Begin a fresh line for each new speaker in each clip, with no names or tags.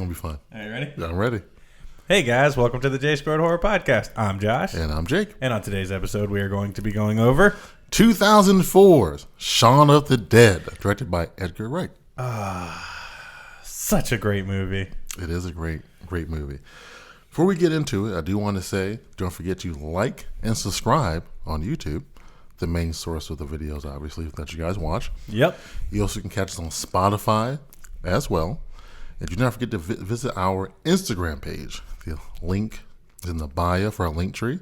going to be fun.
Are you ready?
Yeah, I'm ready.
Hey guys, welcome to the J Squared Horror Podcast. I'm Josh.
And I'm Jake.
And on today's episode, we are going to be going over
2004's Shaun of the Dead, directed by Edgar Wright.
such a great movie.
It is a great movie. Before we get into it, I do want to say, don't forget to like and subscribe on YouTube, the main source of the videos, obviously, that you guys watch.
Yep.
You also can catch us on Spotify as well. And do not forget to visit our Instagram page. The link is in the bio for our link tree.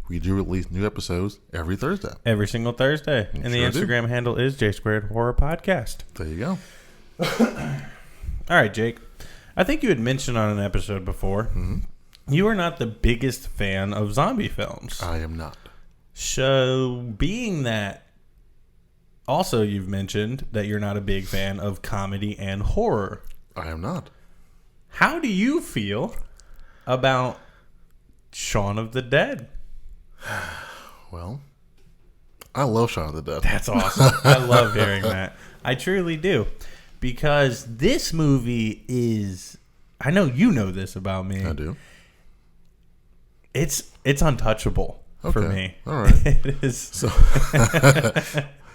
We do release new episodes every Thursday.
Every single Thursday. And the Instagram handle is J Squared Horror Podcast.
There you go.
All right, Jake. I think you had mentioned on an episode before, you are not the biggest fan of zombie films.
I am not.
So, being that, also you've mentioned that you're not a big fan of comedy and horror.
I am not.
How do you feel about Shaun of the Dead?
Well, I love Shaun of the Dead.
That's awesome. I love hearing that. I truly do. Because this movie is, I know you know this about me.
I do.
It's untouchable for me.
All right.
It is.
So,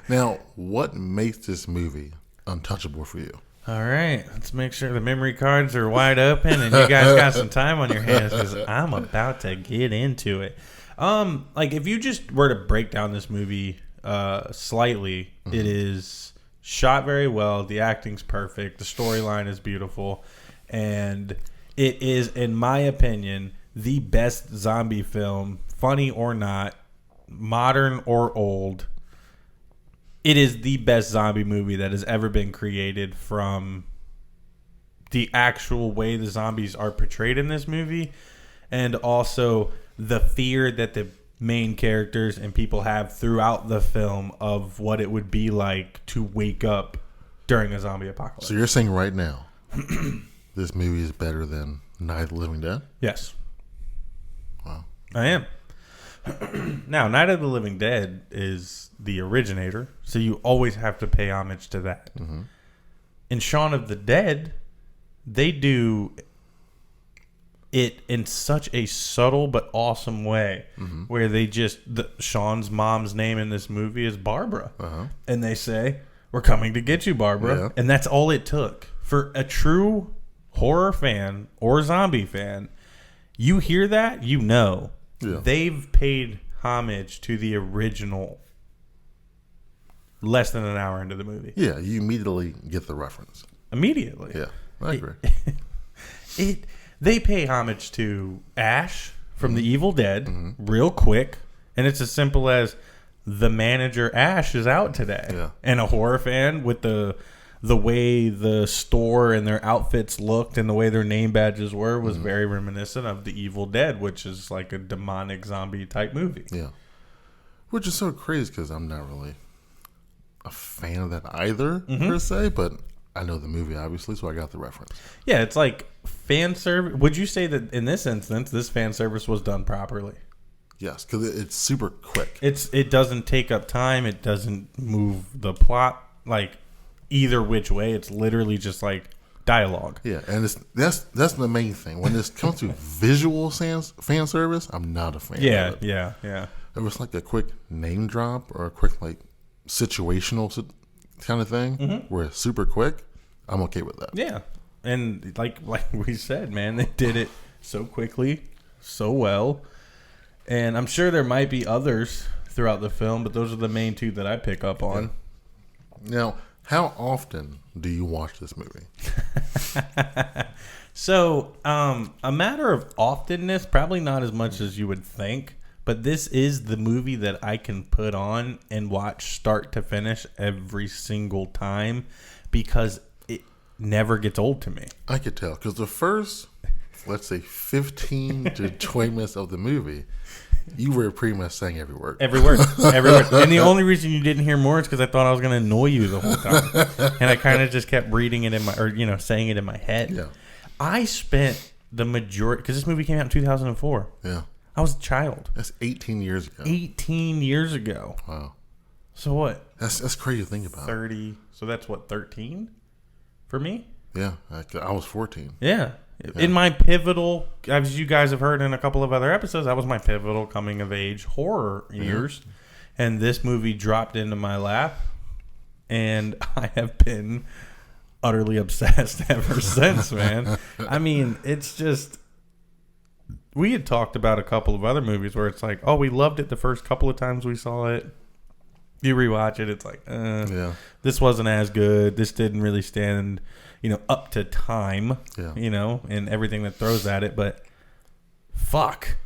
now, what makes this movie untouchable for you?
All right. Let's make sure the memory cards are wide open and you guys got some time on your hands because I'm about to get into it. Like if you just were to break down this movie slightly, it is shot very well. The acting's perfect. The storyline is beautiful. And it is, in my opinion, the best zombie film, funny or not, modern or old. It is the best zombie movie that has ever been created, from the actual way the zombies are portrayed in this movie, and also the fear that the main characters and people have throughout the film of what it would be like to wake up during a zombie apocalypse.
So you're saying right now, this movie is better than Night of the Living Dead?
Yes.
Wow.
I am. Now, Night of the Living Dead is the originator, so you always have to pay homage to that. In Shaun of the Dead, they do it in such a subtle but awesome way, where they just, Shaun's mom's name in this movie is Barbara. And they say, "We're coming to get you, Barbara."
Yeah.
And that's all it took. For a true horror fan or zombie fan, you hear that, you know.
Yeah.
They've paid homage to the original less than an hour into the movie.
Yeah, you immediately get the reference.
Immediately.
Yeah, I agree.
They pay homage to Ash from The Evil Dead real quick, and it's as simple as the manager Ash is out today.
Yeah.
And a horror fan, with the way the store and their outfits looked and the way their name badges were, was very reminiscent of The Evil Dead, which is like a demonic zombie type movie.
Yeah. Which is so crazy because I'm not really a fan of that either, per se, but I know the movie, obviously, so I got the reference.
Yeah, it's like fan service. Would you say that in this instance, this fan service was done properly?
Yes, because it's super quick.
It doesn't take up time. It doesn't move the plot like either which way. It's literally just like dialogue.
Yeah, and that's the main thing. When it comes to visual fan service, I'm not a fan
Yeah,
of it.
yeah.
It was like a quick name drop or a quick like situational kind of thing where it's super quick. I'm okay with that.
Yeah. And like we said, man, they did it so quickly, so well. And I'm sure there might be others throughout the film, but those are the main two that I pick up on.
Yeah. Now, how often do you watch this movie?
So, a matter of often-ness, probably not as much as you would think, but this is the movie that I can put on and watch start to finish every single time because it never gets old to me.
I could tell because the first, let's say, 15 to 20 minutes of the movie, you were pretty much saying every word.
Every word. And the only reason you didn't hear more is because I thought I was going to annoy you the whole time. And I kind of just kept reading it saying it in my head.
Yeah.
I spent the majority, because this movie came out in 2004.
Yeah.
I was a child.
That's 18 years ago.
18 years ago.
Wow.
So what?
That's crazy to think about.
30. So that's what, 13 for me?
Yeah. I was 14.
Yeah. In my pivotal, as you guys have heard in a couple of other episodes, that was my pivotal coming of age horror years. And this movie dropped into my lap, and I have been utterly obsessed ever since, man. I mean, it's just, we had talked about a couple of other movies where it's like, oh, we loved it the first couple of times we saw it. You rewatch it, it's like, this wasn't as good. This didn't really stand, up to time, and everything that throws at it. But fuck,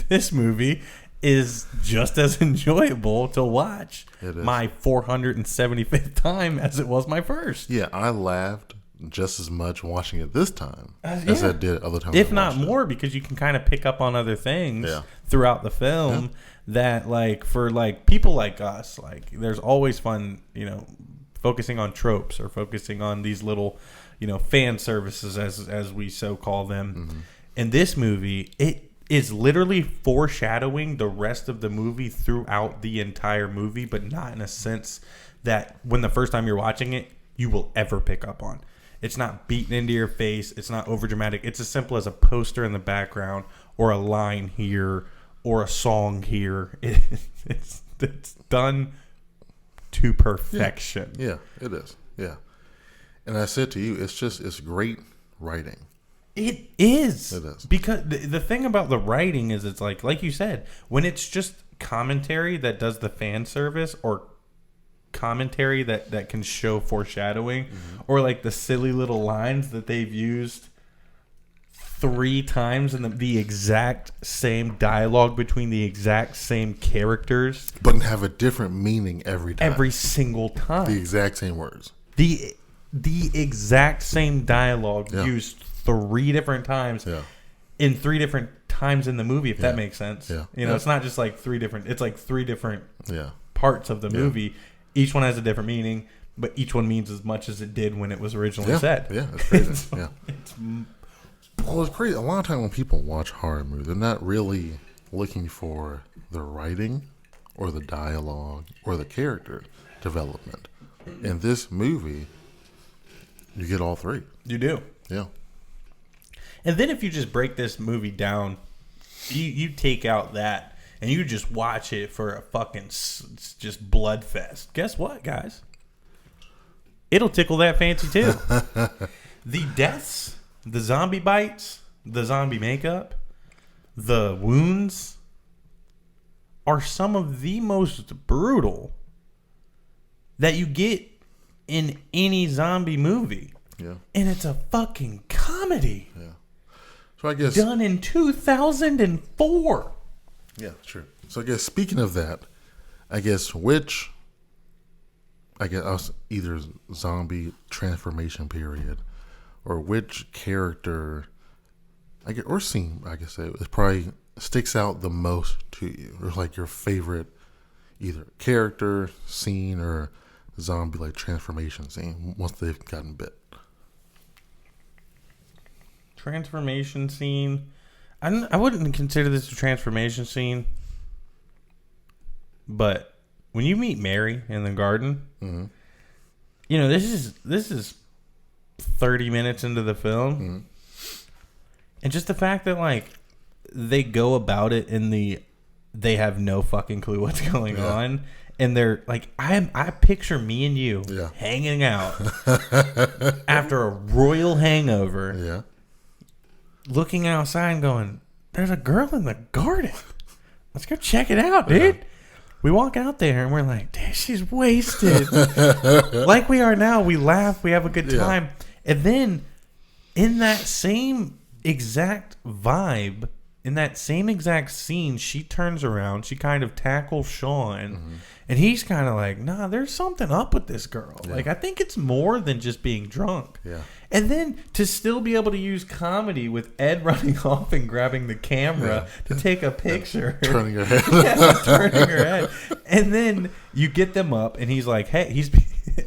this movie is just as enjoyable to watch my 475th time as it was my first.
Yeah, I laughed just as much watching it this time as I did other times.
If not more, because you can kind of pick up on other things throughout the film that, like, for like people like us, like, there's always fun, focusing on tropes or focusing on these little, fan services as we so call them. Mm-hmm. In this movie, it is literally foreshadowing the rest of the movie throughout the entire movie, but not in a sense that when the first time you're watching it, you will ever pick up on. It's not beaten into your face. It's not over dramatic. It's as simple as a poster in the background or a line here or a song here. It's done to perfection.
Yeah, it is. Yeah. And I said to you, it's great writing.
It is.
It is.
Because the thing about the writing is it's like you said, when it's just commentary that does the fan service or commentary that can show foreshadowing or like the silly little lines that they've used 3 times in the exact same dialogue between the exact same characters.
But have a different meaning every time.
Every single time.
The exact same words.
The exact same dialogue used 3 different times in 3 different times in the movie, if that makes sense.
Yeah.
It's not just like 3 different, it's like 3 different parts of the movie. Each one has a different meaning, but each one means as much as it did when it was originally said.
Yeah, it's crazy. Well, it's crazy. A lot of time when people watch horror movies, they're not really looking for the writing or the dialogue or the character development. In this movie, you get all 3.
You do.
Yeah.
And then if you just break this movie down, you take out that and you just watch it for a fucking just blood fest. Guess what, guys? It'll tickle that fancy too. The deaths, the zombie bites, the zombie makeup, the wounds are some of the most brutal that you get in any zombie movie.
Yeah.
And it's a fucking comedy.
Yeah. So I guess
done in 2004.
Yeah, true. So I guess speaking of that, I guess either zombie transformation period or which character or scene, I guess it probably sticks out the most to you, or like your favorite either character, scene, or zombie like transformation scene once they've gotten bit.
Transformation scene. I wouldn't consider this a transformation scene, but when you meet Mary in the garden, this is 30 minutes into the film, and just the fact that like they go about it they have no fucking clue what's going on, and they're like, I picture me and you hanging out after a royal hangover.
Yeah.
Looking outside and going, there's a girl in the garden. Let's go check it out, dude. Yeah. We walk out there and we're like, damn, she's wasted. Like we are now. We laugh. We have a good time. And then in that same exact vibe, in that same exact scene, she turns around. She kind of tackles Shaun. And he's kind of like, nah, there's something up with this girl. Yeah. Like, I think it's more than just being drunk.
Yeah.
And then to still be able to use comedy with Ed running off and grabbing the camera to take a picture.
Turning her head.
Turning her head. And then you get them up and he's like, hey,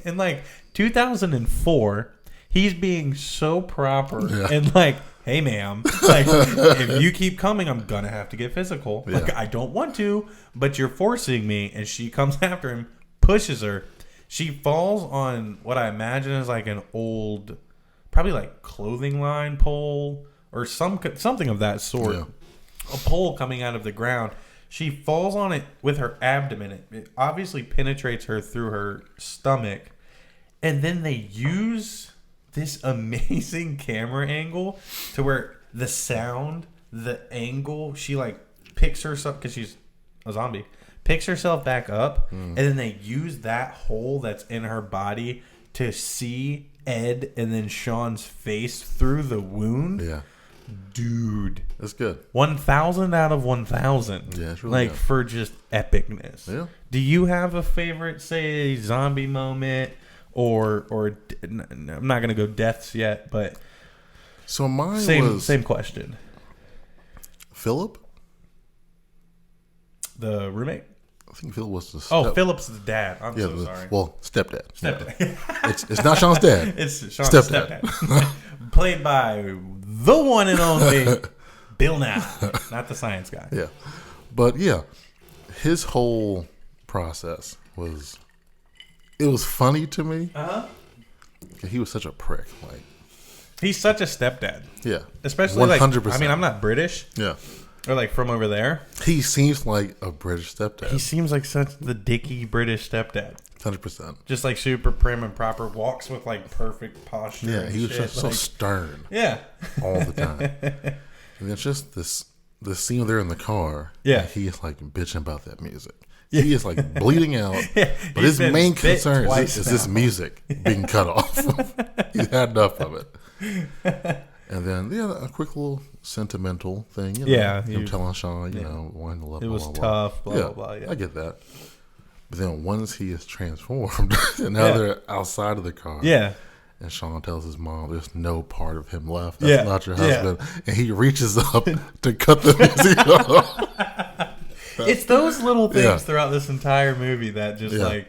in like 2004, he's being so proper and like, hey, ma'am, like, if you keep coming, I'm going to have to get physical. Yeah. Like, I don't want to, but you're forcing me. And she comes after him, pushes her. She falls on what I imagine is like an old probably like clothing line pole or something of that sort.
Yeah.
A pole coming out of the ground. She falls on it with her abdomen. It obviously penetrates her through her stomach. And then they use this amazing camera angle to where the sound, the angle, she like picks herself, because she's a zombie, picks herself back up, and then they use that hole that's in her body to see Ed and then Shaun's face through the wound.
Yeah.
Dude.
That's good.
1,000 out of 1,000.
Yeah, it's really good.
for just epicness.
Yeah.
Do you have a favorite, say, zombie moment, or I'm not gonna go deaths yet, but
So mine was
same question.
Philip.
The roommate.
I think Philip was the
Philip's the dad. I'm so sorry.
Well, stepdad.
Stepdad.
Yeah. It's not Shaun's dad.
It's Shaun's
Stepdad.
stepdad. Played by the one and only Bill Nye, not the science guy.
Yeah. But yeah, his whole process was, it was funny to me.
Uh-huh.
He was such a prick. Like,
he's such a stepdad.
Yeah.
Especially
100%.
like, I mean, I'm not British.
Yeah.
Or like from over there.
He seems like a British stepdad.
He seems like such the dicky British stepdad.
100%.
Just like super prim and proper, walks with like perfect posture.
Yeah,
and
he was
shit.
just so stern
Yeah.
all the time. And it's just this scene where they're in the car.
Yeah.
And he is like bitching about that music. Yeah. He is like bleeding out.
Yeah,
but his main concern is this music being cut off. He's had enough of it. And then, a quick little sentimental thing. You know,
Yeah,
him telling Shaun, wanting to love.
It was
blah,
tough.
blah.
Blah blah blah. Yeah.
I get that. But then once he is transformed, and now they're outside of the car.
Yeah.
And Shaun tells his mom, "There's no part of him left. That's not your husband."
Yeah.
And he reaches up to cut the music off.
It's those little things throughout this entire movie that just like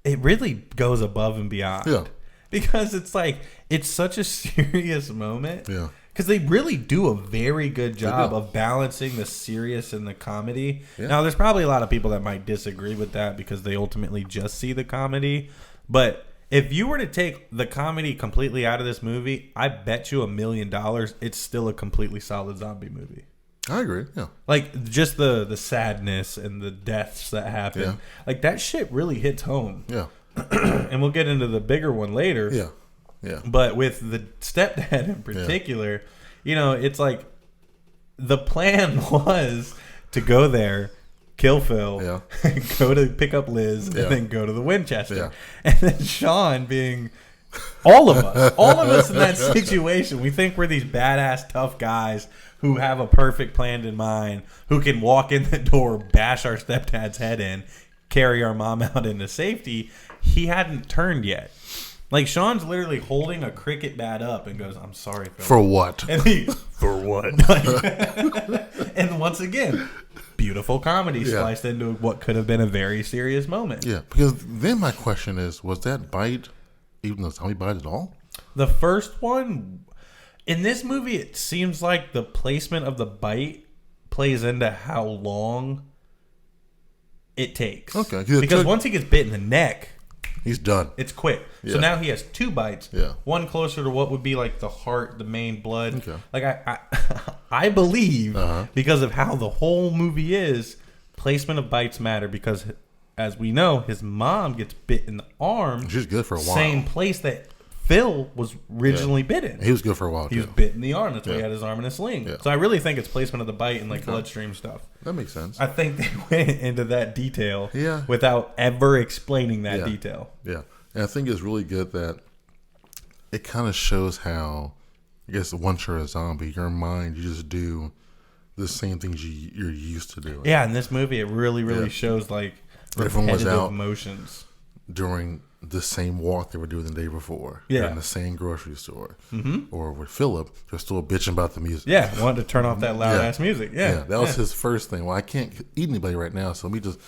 it really goes above and beyond.
Yeah.
Because it's like it's such a serious moment.
Yeah.
Because they really do a very good job of balancing the serious and the comedy.
Yeah.
Now, there's probably a lot of people that might disagree with that because they ultimately just see the comedy. But if you were to take the comedy completely out of this movie, I bet you $1 million it's still a completely solid zombie movie.
I agree. Yeah.
Like, just the sadness and the deaths that happen.
Yeah.
Like, that shit really hits home.
Yeah.
And we'll get into the bigger one later.
Yeah. Yeah.
But with the stepdad in particular, it's like the plan was to go there, kill Phil, go to pick up Liz, and then go to the Winchester.
Yeah.
And then Shaun being all of us in that situation, we think we're these badass tough guys who have a perfect plan in mind, who can walk in the door, bash our stepdad's head in, carry our mom out into safety. He hadn't turned yet. Like, Shaun's literally holding a cricket bat up and goes, "I'm sorry, Phil."
For what?
And for what? And once again, beautiful comedy spliced into what could have been a very serious moment.
Yeah, because then my question is, was that bite even a zombie bite at all?
The first one, in this movie, it seems like the placement of the bite plays into how long it takes.
Okay.
Because once he gets bit in the neck,
he's done.
it's quick. So now he has 2 bites.
Yeah.
One closer to what would be like the heart, the main blood.
Okay.
Like I believe because of how the whole movie is, placement of bites matter because, as we know, his mom gets bit in the arm.
She's good for a while.
Same place that Phil was originally bitten.
He was good for a while,
He was bit in the arm. That's why he had his arm in a sling.
Yeah.
So I really think it's placement of the bite and like bloodstream stuff.
That makes sense.
I think they went into that detail
Yeah.
without ever explaining that detail.
Yeah. And I think it's really good that it kind of shows how, I guess, once you're a zombie, your mind, you just do the same things you're used to doing.
Yeah, in this movie, it really shows like
Everyone was
repetitive
out
emotions.
during the same walk they were doing the day before.
Yeah.
Or in the same grocery store. Mm-hmm. Or with Philip, they're still bitching about the music.
Yeah, wanted to turn off that loud ass music. Yeah,
that was his first thing. Well, I can't eat anybody right now, so let me just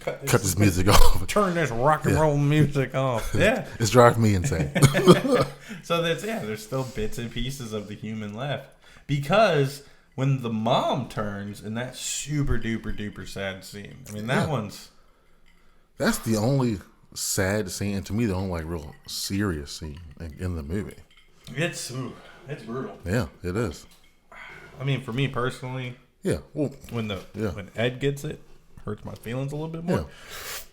cut
this music off.
Turn this rock and roll music off. Yeah.
It's driving me insane.
So there's still bits and pieces of the human left. Because when the mom turns in that super duper duper sad scene, I mean, that one's...
That's the only sad scene, and to me, the only like real serious scene in the movie.
It's brutal.
Yeah, it is.
I mean, for me personally,
Yeah. Well,
when Ed gets it, hurts my feelings a little bit more.
Yeah.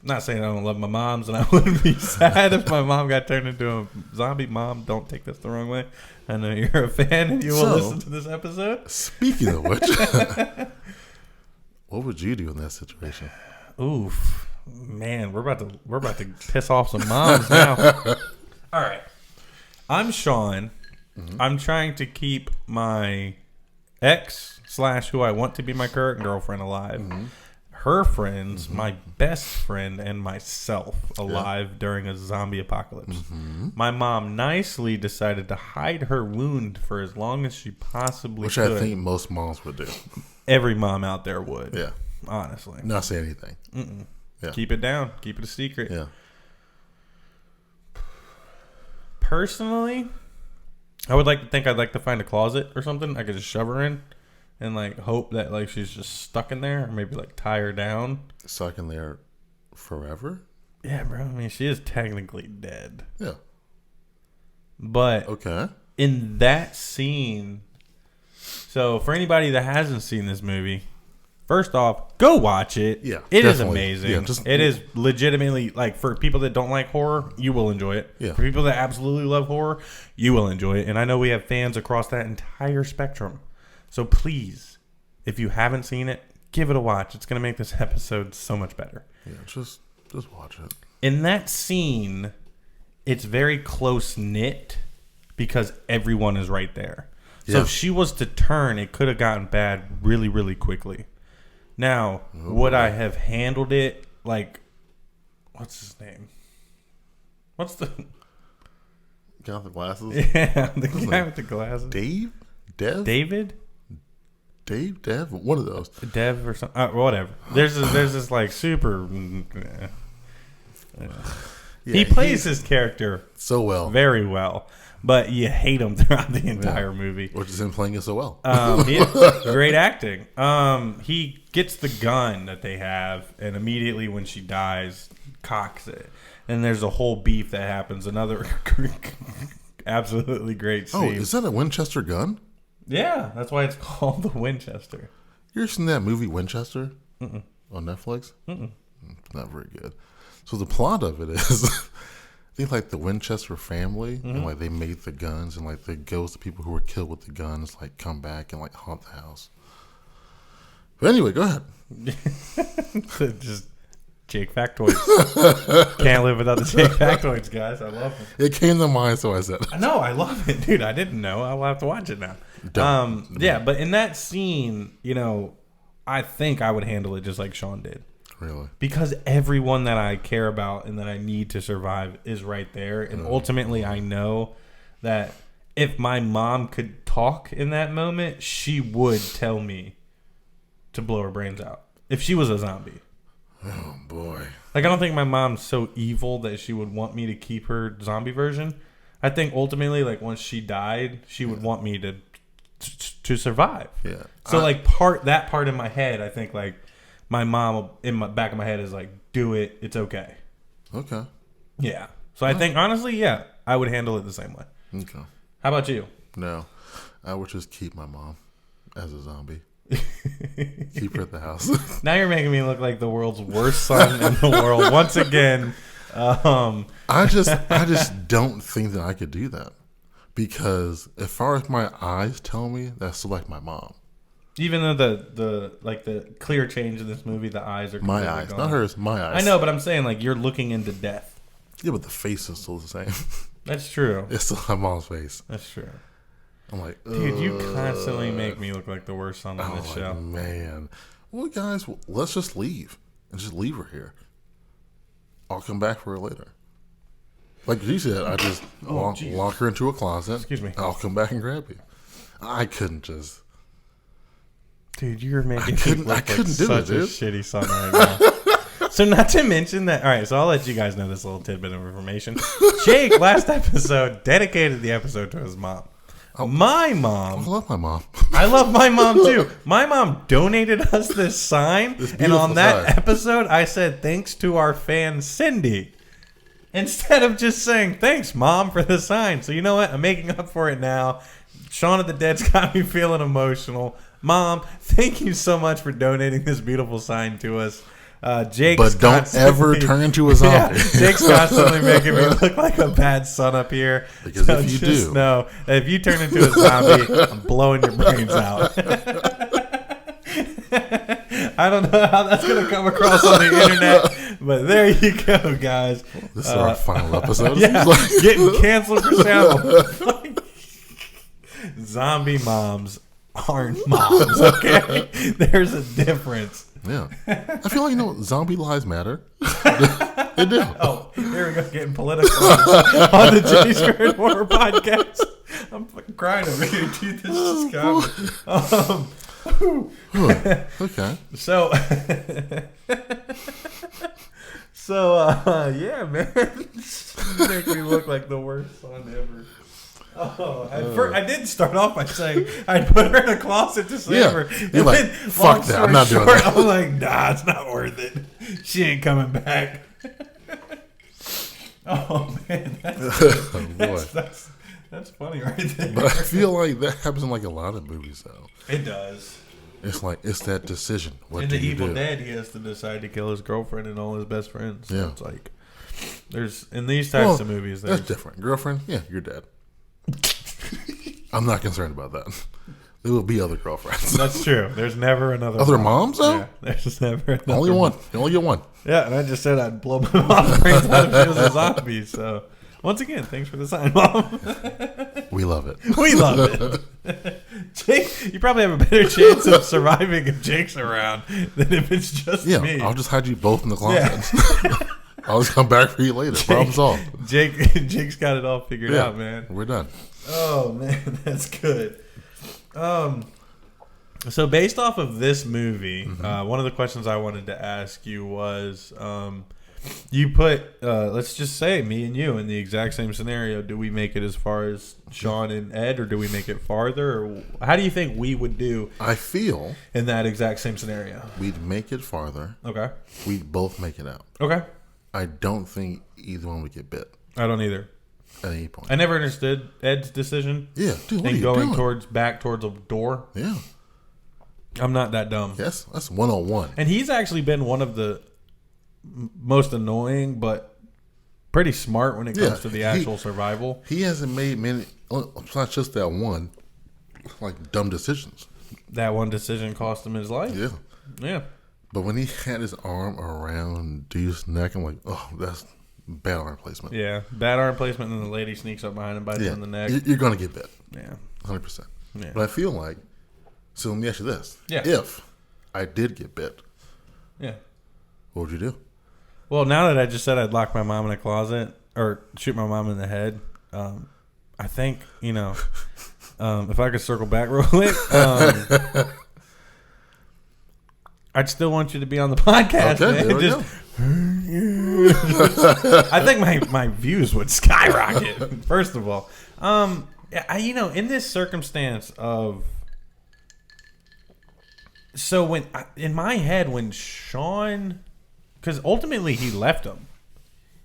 Not saying I don't love my moms, and I wouldn't be sad if my mom got turned into a zombie. Mom, don't take this the wrong way. I know you're a fan and you will listen to this episode.
Speaking of which, what would you do in that situation?
Oof, man, we're about to piss off some moms now. All right, I'm Shaun. Mm-hmm. I'm trying to keep my ex / who I want to be my current girlfriend alive. Mm-hmm. Her friends, mm-hmm. my best friend, and myself alive during a zombie apocalypse. Mm-hmm. My mom nicely decided to hide her wound for as long as she possibly could.
Which I think most moms would do.
Every mom out there would.
Yeah.
Honestly.
Not say anything.
Mm-mm. Yeah. Keep it down. Keep it a secret.
Yeah.
Personally, I would like to think I'd like to find a closet or something I could just shove her in. And, like, hope that, like, she's just stuck in there. Or maybe, like, tie her down.
Stuck in there forever?
Yeah, bro. I mean, she is technically dead.
Yeah.
But
okay.
In that scene... So, for anybody that hasn't seen this movie, first off, go watch it.
Yeah,
it is amazing. Yeah, it is legitimately... Like, for people that don't like horror, you will enjoy it.
Yeah.
For people that absolutely love horror, you will enjoy it. And I know we have fans across that entire spectrum. So please, if you haven't seen it, give it a watch. It's going to make this episode so much better.
Yeah, just watch it.
In that scene, it's very close-knit because everyone is right there. Yeah. So if she was to turn, it could have gotten bad really, really quickly. Now, would I have handled it like... What's his name? What's the...
Guy with the glasses?
Yeah, the guy with the glasses.
Dave? Dev?
David?
Dave, Dev, one of those.
Dev or something. Whatever. There's this like super. He plays his character
so well,
very well, but you hate him throughout the entire movie.
Which is him playing it so well.
Great acting. He gets the gun that they have, and immediately when she dies, cocks it, and there's a whole beef that happens. Another absolutely great scene.
Oh, is that a Winchester gun?
Yeah, that's why it's called the Winchester.
You ever seen that movie Winchester?
Mm-mm.
On Netflix?
Mm-mm.
Not very good. So the plot of it is, I think like the Winchester family, mm-hmm. and like they made the guns, and like the ghosts of people who were killed with the guns like come back and like haunt the house. But anyway, go ahead.
Just Jake factoids. Can't live without the Jake factoids, guys. I love them.
It came to mind, so I said.
No, I love it, dude. I didn't know. I'll have to watch it now. Yeah, but in that scene, you know, I think I would handle it just like Shaun did.
Really?
Because everyone that I care about and that I need to survive is right there. And ultimately, I know that if my mom could talk in that moment, she would tell me to blow her brains out. If she was a zombie.
Oh, boy.
Like, I don't think my mom's so evil that she would want me to keep her zombie version. I think ultimately, like, once she died, she would want me to survive.
Yeah.
So, that part in my head, I think, like, my mom in my back of my head is like, do it. It's okay.
Okay.
Yeah. So I think, honestly, yeah, I would handle it the same way.
Okay.
How about you?
No. I would just keep my mom as a zombie. Keep her at the house.
Now you're making me look like the world's worst son in the world once again.
I just don't think that I could do that, because as far as my eyes tell me, that's still like my mom. Even
though the clear change in this movie, the eyes are
my eyes,
gone.
not hers, my eyes.
I know, but I'm saying like you're looking into death.
Yeah, but the face is still the same.
That's true.
It's still my mom's face.
That's true.
I'm like,
dude, you constantly make me look like the worst son on this show.
Man, well, guys, let's just leave and just leave her here. I'll come back for her later. Like you said, I just lock her into a closet.
Excuse me.
I'll come back and grab you. I couldn't just.
Dude, you're making me look like
do
such a shitty son right now. So not to mention that, all right, so I'll let you guys know this little tidbit of information. Jake, last episode, dedicated the episode to his mom. My mom.
I love my mom.
I love my mom too. My mom donated us this sign, and on that episode, I said thanks to our fan Cindy. Instead of just saying, thanks, Mom, for the sign. So you know what? I'm making up for it now. Shaun of the Dead's got me feeling emotional. Mom, thank you so much for donating this beautiful sign to us. Jake's
but don't ever turn into a zombie.
Yeah, Jake's constantly making me look like a bad son up here.
Because
so
if you
just
do,
know that if you turn into a zombie, I'm blowing your brains out. I don't know how that's going to come across on the internet, but there you go, guys.
This is our final episode.
Yeah, getting canceled for sound. Zombie moms aren't moms, okay? There's a difference.
Yeah. I feel like, zombie lives matter. They do.
Oh, here we go, getting political on the J Squared Horror Podcast. I'm fucking crying over here, dude. This is coming.
Okay.
So, yeah, man. You make me look like the worst son ever. Oh, I did start off by saying I'd put her in a closet to save her.
You're like, fuck that. I'm not doing that.
I'm like, nah, it's not worth it. She ain't coming back. Oh, man. That's funny right there.
But I feel like that happens in like a lot of movies, though.
It does.
It's like, it's that decision. What
in
do
the
you
Evil
do?
Dead, he has to decide to kill his girlfriend and all his best friends. So
Yeah.
it's like, there's, in these types of movies,
that's different. Girlfriend, yeah, you're dead. I'm not concerned about that. There will be other girlfriends.
That's true. There's never another
Other moms, though?
Yeah, there's never another
Only one. You only get one.
Yeah, and I just said I'd blow my mom's brains out if she was a zombie. So, once again, thanks for the sign, Mom.
We love it.
We love it. Jake, you probably have a better chance of surviving if Jake's around than if it's just me.
I'll just hide you both in the closet.
Yeah.
I'll just come back for you later. Problem solved.
Jake's got it all figured out, man.
We're done.
Oh, man, that's good. So based off of this movie, one of the questions I wanted to ask you was, you put, let's just say me and you in the exact same scenario. Do we make it as far as Shaun and Ed, or do we make it farther? Or how do you think we would do?
I feel
in that exact same scenario,
we'd make it farther.
Okay.
We'd both make it out.
Okay.
I don't think either one would get bit
I don't either.
at any point.
I never understood Ed's decision.
Yeah, dude, what are
and
you
going
doing?
back towards a door.
Yeah.
I'm not that dumb.
Yes, that's 101.
And he's actually been one of the most annoying, but pretty smart when it comes to the actual survival.
He hasn't made many. It's not just that one, like dumb decisions.
That one decision cost him his life.
Yeah.
Yeah.
But when he had his arm around dude's neck, I'm like, oh, that's bad arm placement.
Yeah. Bad arm placement, and then the lady sneaks up behind him, bites him in the neck.
You're going to get bit.
Yeah.
100%.
Yeah.
But I feel like, so let me ask you this.
Yeah.
If I did get bit,
Yeah.
what would you do?
Well, now that I just said I'd lock my mom in a closet or shoot my mom in the head, I think, if I could circle back real quick, I'd still want you to be on the podcast,
Okay, there we
go. I think my views would skyrocket, first of all. In this circumstance of... So when in my head, when Shaun... Because ultimately he left him.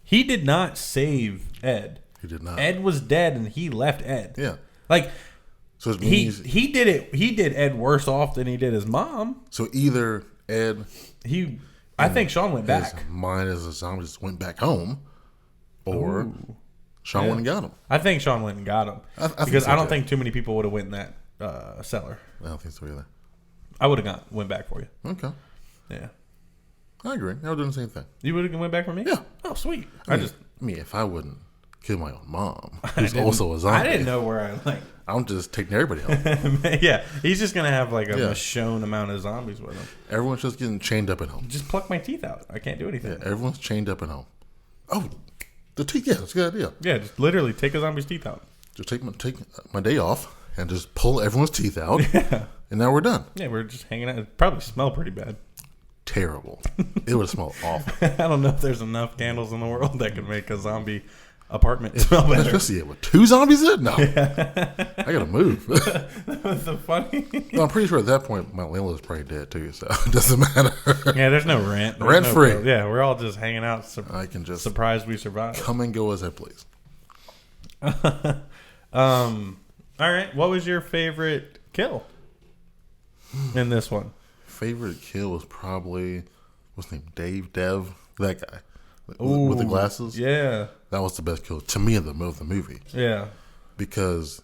He did not save Ed.
He did not.
Ed was dead and he left Ed.
Yeah.
Like...
So it means
he did it. He did Ed worse off than he did his mom.
So either Ed,
I think Shaun went back.
his mind as a zombie just went back home, or Shaun went and got him.
I think Shaun went and got him because I don't think too many people would have went in that cellar.
I don't think so either.
I would have went back for you.
Okay,
Yeah,
I agree. I would do the same thing.
you would have went back for me.
Yeah.
Oh, sweet.
I mean, if I wouldn't kill my own mom, who's also a zombie,
I didn't know where I
I'm just taking everybody home.
Yeah, he's just gonna have like a Michonne amount of zombies with him.
Everyone's just getting chained up at home.
Just pluck my teeth out. I can't do anything.
Yeah, everyone's chained up at home. Oh, the teeth. Yeah, that's a good idea.
Yeah, just literally take a zombie's teeth out.
Just take my day off and just pull everyone's teeth out.
Yeah.
And now we're done.
Yeah, we're just hanging out. It probably smell pretty bad.
Terrible. It would smell awful.
I don't know if there's enough candles in the world that could make a zombie apartment smell better.
Especially with 2 zombies in it? No. I gotta move.
That was so funny.
Well, I'm pretty sure at that point my landlord's probably dead too, so it doesn't matter.
Yeah, there's no rent.
Rent free.
Yeah, we're all just hanging out.
I can just
surprised we survived.
come and go as I please.
All right, what was your favorite kill in this one?
Favorite kill was probably, what's his name? Dev, that guy with the glasses.
Yeah,
that was the best kill to me of the movie.
Yeah,
because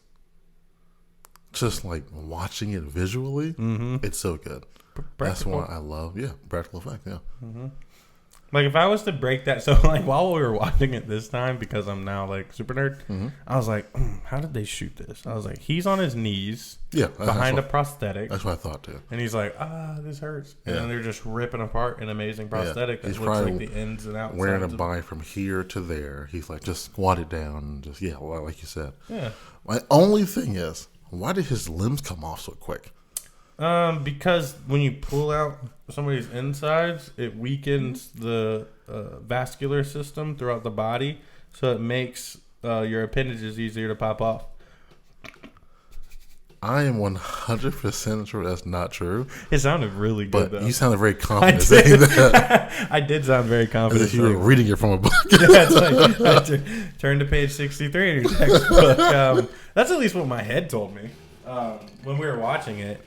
just like watching it visually, it's so good. That's why I love, practical effect. Yeah. Mm-hmm.
Like if I was to break that, so like while we were watching it this time, because I'm now like super nerd, I was like, how did they shoot this? I was like, he's on his knees, behind a prosthetic.
That's what I thought too.
And he's like, this hurts, and then they're just ripping apart an amazing prosthetic that looks like the ins and outs.
Wearing a body from here to there. He's like just squatted down, and just like you said. Yeah. My only thing is, why did his limbs come off so quick?
Because when you pull out somebody's insides, it weakens the vascular system throughout the body, so it makes your appendages easier to pop off.
I am 100% sure that's not true.
It sounded really good,
but
though.
You sounded very confident saying that.
I did sound very confident.
As if you were reading it from a book.
That's like, turn to page 63 in your textbook. That's at least what my head told me when we were watching it.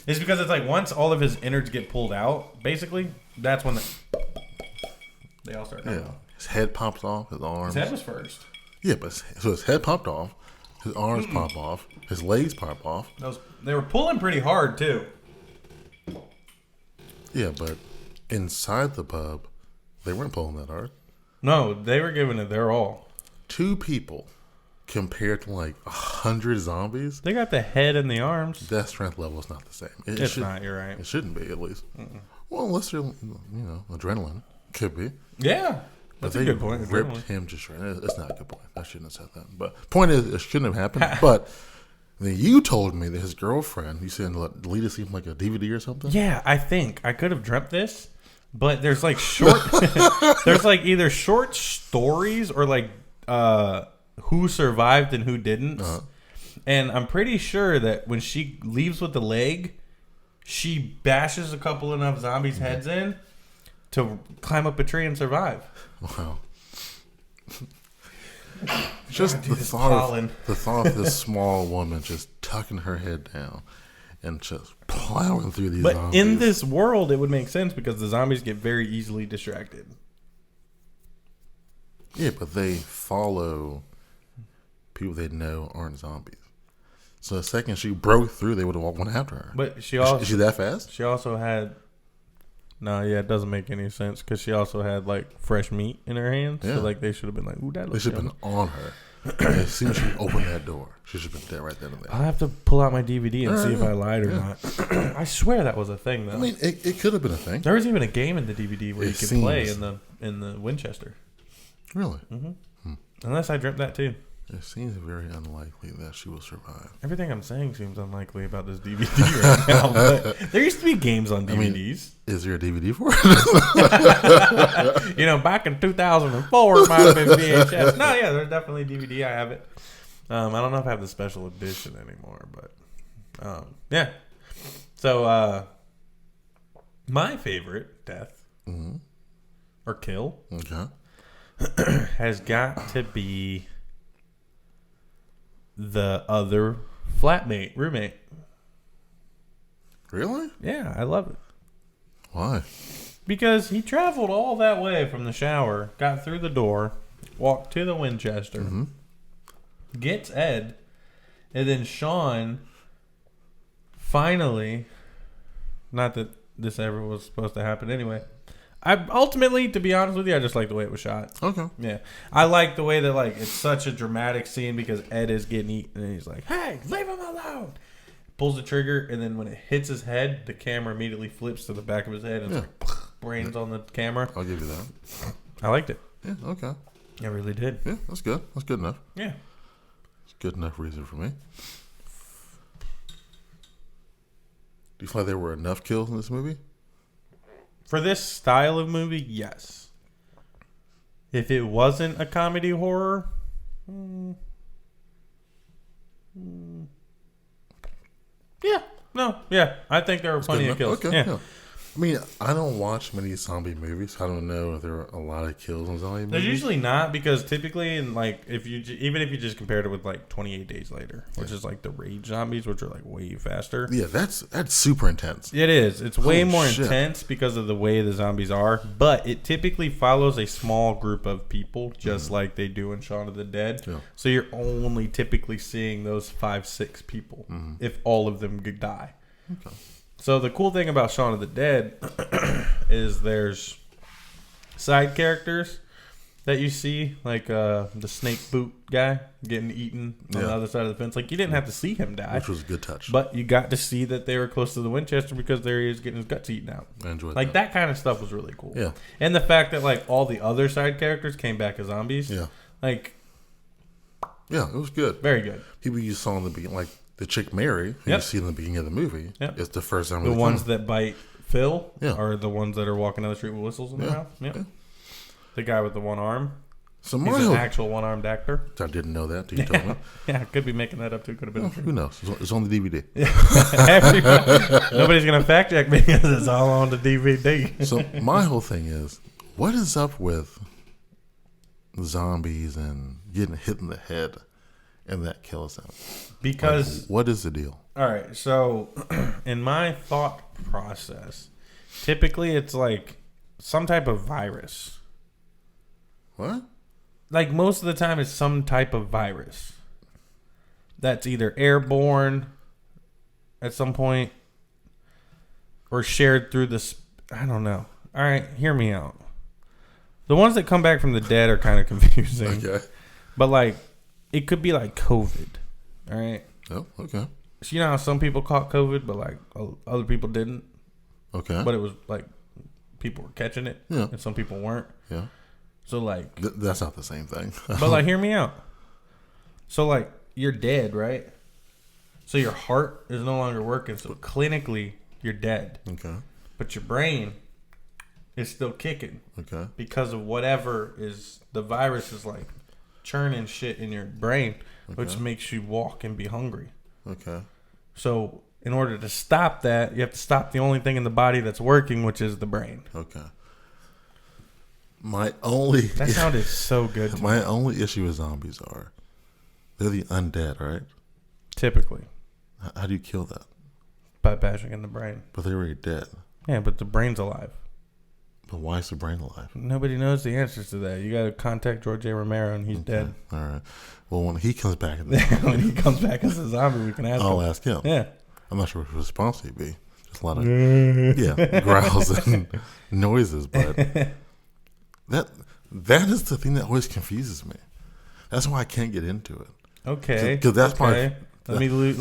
It's because it's like once all of his innards get pulled out, basically, that's when they all start coming out.
His head pops off, his arms.
His head was first.
Yeah, but so his head popped off, his arms pop off, his legs pop off.
They were pulling pretty hard, too.
Yeah, but inside the pub, they weren't pulling that hard.
No, they were giving it their all.
2 people compared to like 100 zombies.
They got the head and the arms.
That strength level is not the same.
It's not, you're right.
It shouldn't be, at least. Well, unless you're, adrenaline. Could be.
Yeah. That's a good point.
Ripped him to shreds. It's not a good point. I shouldn't have said that. But point is, it shouldn't have happened. But then you told me that his girlfriend, you said, deleted seemed like a DVD or something?
Yeah, I think. I could have dreamt this. But there's like short... there's like either short stories or like... who survived and who didn't. And I'm pretty sure that when she leaves with the leg, she bashes a couple enough zombies' heads in to climb up a tree and survive.
Wow. Just the thought of this small woman just tucking her head down and just plowing through these zombies.
But in this world, it would make sense because the zombies get very easily distracted.
Yeah, but they follow people they know aren't zombies. So the second she broke through, they would have went after her.
But she also...
Is she that fast?
She also had... No, it doesn't make any sense because she also had like fresh meat in her hands. Yeah. So like they should have been like, ooh, that looks...
They should have been on her. As soon as she opened that door, she should have been dead right then and there.
I'll have to pull out my DVD and see if I lied or not. I swear that was a thing, though.
I mean, it could have been a thing.
There was even a game in the DVD where you could play in the Winchester.
Really?
Unless I dreamt that too.
It seems very unlikely that she will survive.
Everything I'm saying seems unlikely about this DVD right now. But there used to be games on DVDs. I mean,
is there a DVD for
it? Back in 2004, it might have been VHS. No, yeah, there's definitely DVD. I have it. I don't know if I have the special edition anymore, but yeah. So my favorite death or kill has got to be the other roommate.
Really?
Yeah, I love it.
Why?
Because he traveled all that way from the shower, got through the door, walked to the Winchester, gets Ed, and then Shaun finally, not that this ever was supposed to happen anyway, ultimately, to be honest with you, I just like the way it was shot.
Okay.
Yeah. I like the way that, like, it's such a dramatic scene because Ed is getting eaten and he's like, hey, leave him alone. Pulls the trigger, and then when it hits his head, the camera immediately flips to the back of his head and it's like, brains on the camera.
I'll give you that.
I liked it.
Yeah, okay.
I really did.
Yeah, that's good. That's good enough.
Yeah.
It's good enough reason for me. Do you feel like there were enough kills in this movie?
For this style of movie, yes. If it wasn't a comedy horror, Yeah. No. Yeah. I think there were plenty of kills.
Okay.
Yeah.
Yeah. I mean, I don't watch many zombie movies. I don't know if there are a lot of kills in zombie movies.
There's usually not, because typically, in like, even if you just compared it with like 28 Days Later, which is like the rage zombies, which are like way faster.
Yeah, that's super intense.
It is. It's way
Holy
more
shit.
intense because of the way the zombies are, but it typically follows a small group of people, just like they do in Shaun of the Dead.
Yeah.
So you're only typically seeing those 5-6 people, if all of them could die.
Okay.
So the cool thing about Shaun of the Dead is there's side characters that you see, like the snake boot guy getting eaten on the other side of the fence. Like, you didn't have to see him die,
Which was a good touch.
but you got to see that they were close to the Winchester because there he is getting his guts eaten out.
I enjoyed
Like, that kind of stuff was really cool.
Yeah.
And the fact that, like, all the other side characters came back as zombies.
Yeah.
Like,
Yeah, it was good.
very good.
People you saw in the beginning, like the chick Mary, who you see in the beginning of the movie, is the first time.
The ones that bite Phil are the ones that are walking down the street with whistles in their mouth. Yeah. The guy with the one arm.
So
He's an actual one-armed actor.
I didn't know that. You told me.
Yeah, I could be making that up too. Could have been.
Who knows? It's on the DVD.
Nobody's gonna fact check me because it's all on the DVD.
So my whole thing is, what is up with zombies and getting hit in the head, and that kills them?
Because
like, what is the deal?
All right, so in my thought process, typically it's like some type of virus.
What?
Like, most of the time it's some type of virus that's either airborne at some point or shared through this. I don't know. All right, hear me out. The ones that come back from the dead are kind of confusing.
Okay.
But, like, it could be like COVID. All right.
Oh, okay.
So, you know how some people caught COVID, but, like, other people didn't?
Okay.
But it was, like, people were catching it.
Yeah.
And some people weren't.
Yeah.
So, like...
that's not the same thing.
But, like, hear me out. So, like, you're dead, right? So your heart is no longer working. So, clinically, you're dead.
Okay.
But your brain is still kicking.
Okay.
Because of whatever is... The virus is, like, churning shit in your brain, which makes you walk and be hungry.
Okay.
So, in order to stop that, you have to stop the only thing in the body that's working, which is the brain.
Okay. That
sounded so good.
My only issue with zombies are they're the undead, right?
Typically.
How do you kill that?
By bashing in the brain.
But they're already dead.
Yeah, but the brain's alive.
But why is the brain alive?
Nobody knows the answers to that. You got to contact George A. Romero, and he's dead.
All right. Well, when he comes back,
when he comes back as a zombie, we can ask him.
I'll ask him.
Yeah.
I'm not sure what his response would be. Just a lot of growls and noises, but that is the thing that always confuses me. That's why I can't get into it.
Okay.
Because that's
okay. Let me use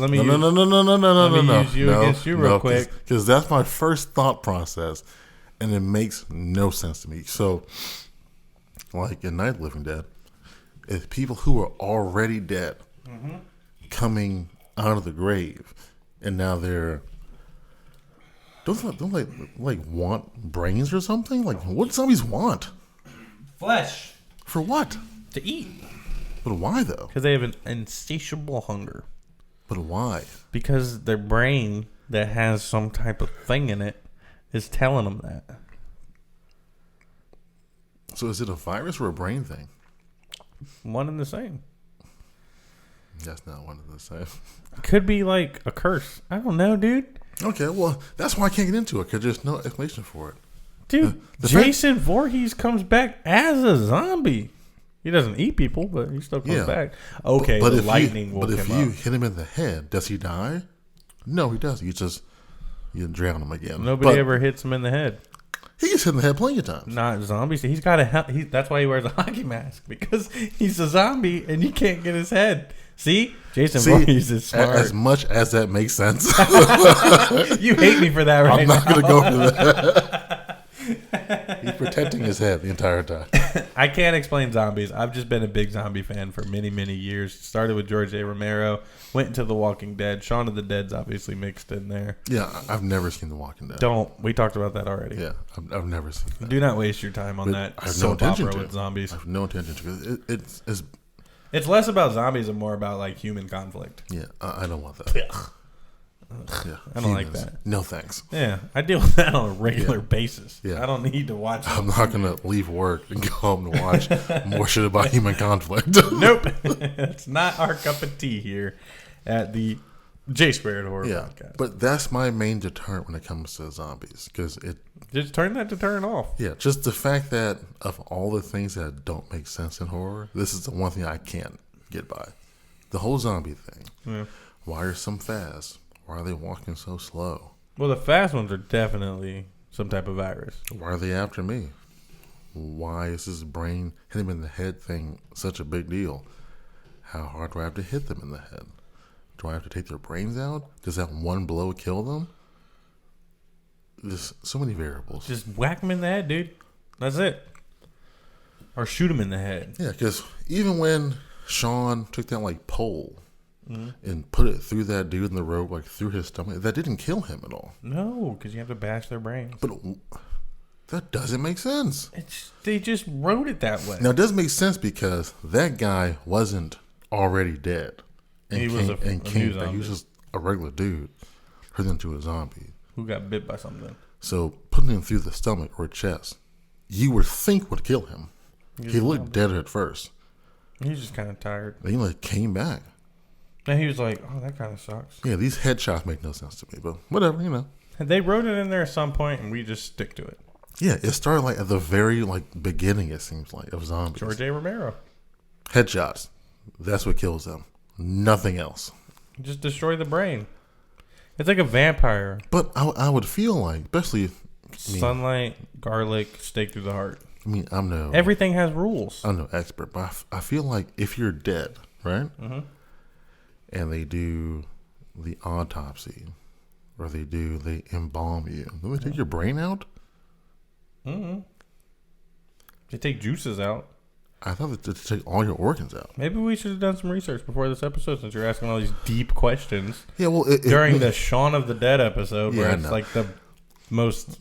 you against you real quick.
Because that's my first thought process, and it makes no sense to me. So, like in Night of the Living Dead, it's people who are already dead coming out of the grave, and now they're don't like want brains or something? Like, what do zombies want?
Flesh.
For what?
To eat.
But why though?
Because they have an insatiable hunger.
But why?
Because their brain that has some type of thing in it is telling them that.
So is it a virus or a brain thing?
One and the same.
That's not one and the same.
Could be like a curse. I don't know, dude.
Okay, well, that's why I can't get into it, because there's no explanation for it.
Dude, Jason Voorhees comes back as a zombie. He doesn't eat people, but he still comes back. Okay, but the lightning will come up. But if you
hit him in the head, does he die? No, he doesn't. You drown him again.
Nobody ever hits him in the head.
He gets hit in the head plenty of times.
Not zombies. He's got that's why he wears a hockey mask, because he's a zombie and you can't get his head. See? Jason Voorhees is smart.
As much as that makes sense.
You hate me for that right now.
I'm not going to go for that. He's protecting his head the entire time.
I can't explain zombies. I've just been a big zombie fan for many, many years. Started with George A. Romero, went into The Walking Dead. Shaun of the Dead's obviously mixed in there.
Yeah, I've never seen The Walking Dead.
We talked about that already.
Yeah, I've never seen that.
Do not waste your time on that soap opera with zombies.
I have no intention to.
It's less about zombies and more about like human conflict.
Yeah, I don't want that. Yeah,
I don't like that.
No thanks.
Yeah, I deal with that on a regular basis.
Yeah.
I don't need to watch.
I'm not gonna leave work and go home to watch more shit about human conflict.
Nope, it's not our cup of tea here at the J Squared Horror Podcast.
But that's my main deterrent when it comes to zombies, because it
just turn that deterrent off.
Yeah, just the fact that of all the things that don't make sense in horror, this is the one thing I can't get by. The whole zombie thing.
Yeah.
Why are some fast? Why are they walking so slow?
Well, the fast ones are definitely some type of virus.
Why are they after me? Why is this brain hit him in the head thing such a big deal? How hard do I have to hit them in the head? Do I have to take their brains out? Does that one blow kill them? There's so many variables.
Just whack them in the head, dude. That's it. Or shoot them in the head.
Yeah, because even when Shaun took that like pole and put it through that dude in the rope, like through his stomach, that didn't kill him at all.
No, because you have to bash their brains.
But that doesn't make sense.
They just wrote it that way.
Now, it does make sense because that guy wasn't already dead. And
he was a new zombie.
He was just a regular dude turned into a zombie.
Who got bit by something.
So putting him through the stomach or chest, you would think would kill him. He looked dead at first.
He was just kind of tired.
Then he like came back.
And he was like, oh, that kind of sucks.
Yeah, these headshots make no sense to me, but whatever, you know.
They wrote it in there at some point, and we just stick to it.
Yeah, it started like at the very like beginning, it seems like, of zombies.
George A. Romero.
Headshots. That's what kills them. Nothing else.
Just destroy the brain. It's like a vampire.
But I would feel like, especially...
Sunlight, garlic, stake through the heart.
I mean,
everything has rules.
I'm no expert, but I feel like if you're dead, right? Mm-hmm. And they do the autopsy, or they embalm you. Don't they take your brain out?
Mm-hmm. They take juices out.
I thought that they take all your organs out.
Maybe we should have done some research before this episode, since you're asking all these deep questions.
Yeah, well,
during the Shaun of the Dead episode, where it's like the most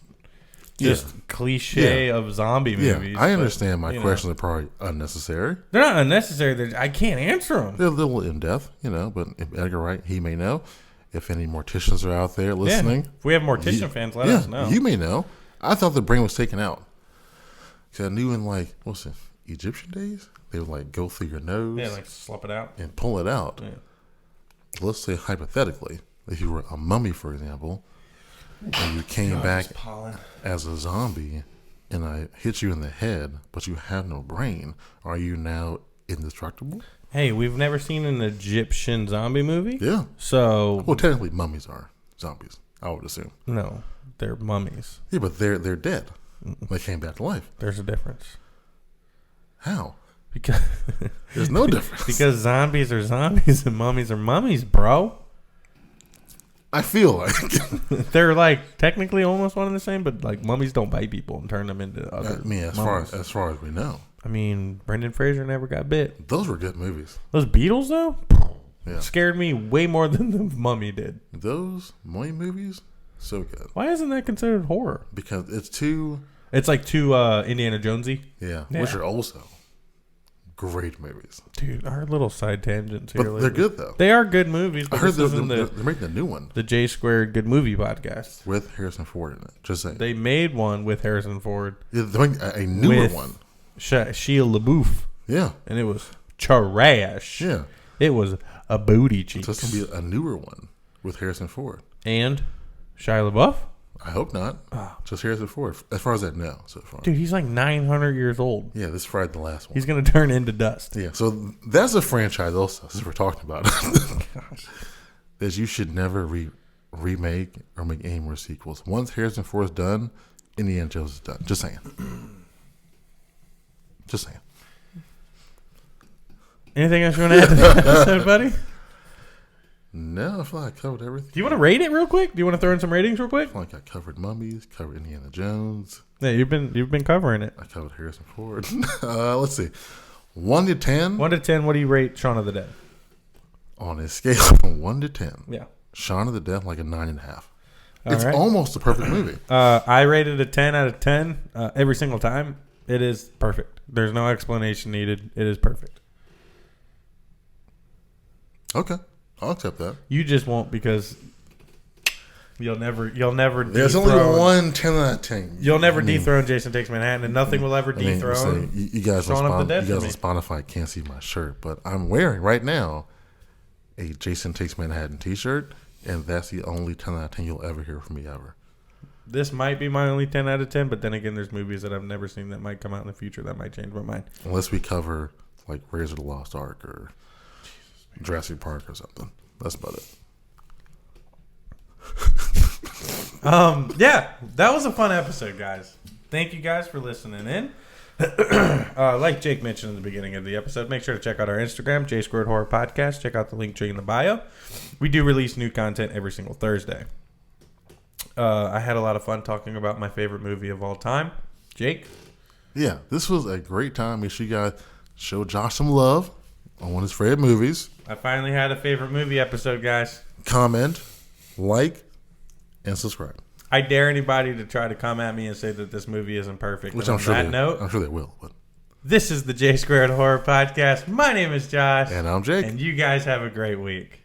just cliche of zombie movies.
Yeah, I understand my questions are probably unnecessary.
They're not unnecessary. I can't answer them.
They're a little in depth, but if Edgar Wright, he may know. If any morticians are out there listening.
If we have mortician fans, let us know.
You may know. I thought the brain was taken out. Because I knew in what's it? Egyptian days, they would go through your nose,
slop it out
and pull it out.
Yeah.
Let's say hypothetically, if you were a mummy, for example, and you came back as a zombie, and I hit you in the head, but you have no brain, are you now indestructible?
Hey, we've never seen an Egyptian zombie movie.
Yeah.
So,
well, technically, mummies are zombies. I would assume.
No, they're mummies.
Yeah, but they're dead. They came back to life.
There's a difference.
How?
Because
there's no difference.
Because zombies are zombies and mummies are mummies, bro.
I feel like
they're technically almost one and the same, but mummies don't bite people and turn them into other.
I mean, as far as we know.
I mean, Brendan Fraser never got bit.
Those were good movies.
Those Beatles though, scared me way more than the Mummy did.
Those mummy movies, so good.
Why isn't that considered horror?
Because it's too.
It's too Indiana Jonesy.
Yeah, which are also great movies.
Dude, our little side tangents here.
But they're good though.
They are good movies.
I heard they're making a new one.
The J Squared Good Movie Podcast
with Harrison Ford in it. Just saying.
They made one with Harrison Ford.
Yeah, they're making a newer one.
Shia LaBeouf.
Yeah,
and it was trash.
Yeah,
it was a booty cheeks.
So it's gonna be a newer one with Harrison Ford
and Shia LaBeouf.
I hope not. Just Harrison Ford, as far as I know so far.
Dude, he's 900 years old.
Yeah, this is Friday the last one.
He's going to turn into dust.
Yeah, so that's a franchise also, since we're talking about it. Gosh. That you should never remake or make any more sequels. Once Harrison Ford is done, Indiana Jones is done. Just saying. Just saying.
Anything else you want to add to that episode, buddy?
No, I feel like I covered everything.
Do you want to rate it real quick? Do you want to throw in some ratings real quick?
I feel like I covered mummies, covered Indiana Jones.
Yeah, you've been covering it.
I covered Harrison Ford. Let's see. 1 to 10.
1 to 10, what do you rate Shaun of the Dead?
On a scale from 1 to 10.
Yeah.
Shaun of the Dead, like a 9.5. It's almost a perfect movie.
I rated a 10 out of 10 every single time. It is perfect. There's no explanation needed. It is perfect.
Okay, I'll accept that.
You just won't because you'll never.
There's only one 10 out of 10.
You'll never dethrone Jason Takes Manhattan, and nothing will ever dethrone.
You guys
Shaun of the Dead
on Spotify can't see my shirt, but I'm wearing right now a Jason Takes Manhattan T-shirt, and that's the only 10 out of 10 you'll ever hear from me ever.
This might be my only 10 out of 10, but then again, there's movies that I've never seen that might come out in the future that might change my mind.
Unless we cover like Raiders of the Lost Ark or Jurassic Park or something. That's about it.
Yeah, that was a fun episode, guys. Thank you guys for listening in. Like Jake mentioned in the beginning of the episode, make sure to check out our Instagram, J Squared Horror Podcast. Check out the link tree in the bio. We do release new content every single Thursday. I had a lot of fun talking about my favorite movie of all time. Jake?
Yeah, this was a great time. Make sure you guys show Josh some love on one of his favorite movies.
I finally had a favorite movie episode, guys.
Comment, like, and subscribe.
I dare anybody to try to come at me and say that this movie isn't perfect.
Which
and
I'm sure
they
will. But
this is the J Squared Horror Podcast. My name is Josh.
And I'm Jake.
And you guys have a great week.